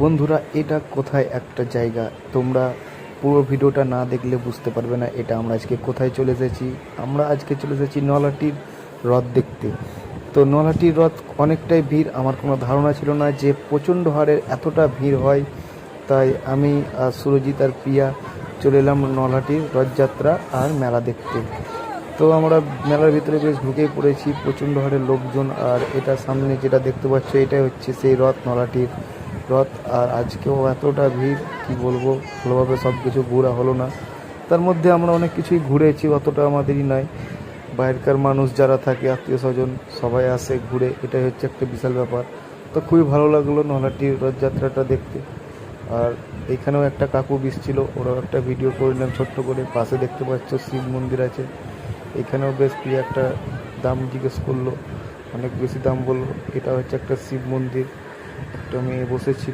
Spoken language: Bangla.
বন্ধুরা, এটা কোথায় একটা জায়গা, তোমরা পুরো ভিডিওটা না দেখলে বুঝতে পারবে না এটা আমরা আজকে কোথায় চলে এসেছি। আমরা আজকে চলে এসেছি নলহাটির হ্রদ দেখতে। তো নলহাটির হ্রদ অনেকটাই ভিড়, আমার কোনো ধারণা ছিল না যে প্রচণ্ড হারে এতটা ভিড় হয়। তাই আমি আর সুরজিৎ আর প্রিয়া চলে এলাম নলহাটির রথযাত্রা আর মেলা দেখতে। তো আমরা মেলার ভিতরে বেশ ঢুকেই পড়েছি, প্রচণ্ড হারে লোকজন। আর এটা সামনে যেটা দেখতে পাচ্ছ এটাই হচ্ছে সেই রথ, নলহাটির রথ। আর আজকেও এতটা ভিড় কি বলবো, ভালোভাবে সব কিছু ঘোরা হলো না। তার মধ্যে আমরা অনেক কিছুই ঘুরেছি, অতটা আমাদেরই নয়, বাইরেকার মানুষ যারা থাকে আত্মীয় স্বজন সবাই আসে ঘুরে, এটাই হচ্ছে একটা বিশাল ব্যাপার। তো খুবই ভালো লাগলো নলহাটির রথযাত্রাটা দেখতে। আর এখানেও একটা কাকু ছিল, ওরাও একটা ভিডিও করে নিলাম ছোট্ট করে। পাশে দেখতে পাচ্ছ শিব মন্দির আছে, এখানেও বেশ প্রিয় একটা দাম জিজ্ঞেস করলো, অনেক বেশি দাম বললো। এটা হচ্ছে একটা শিব মন্দির, একটা মেয়ে বসেছিল।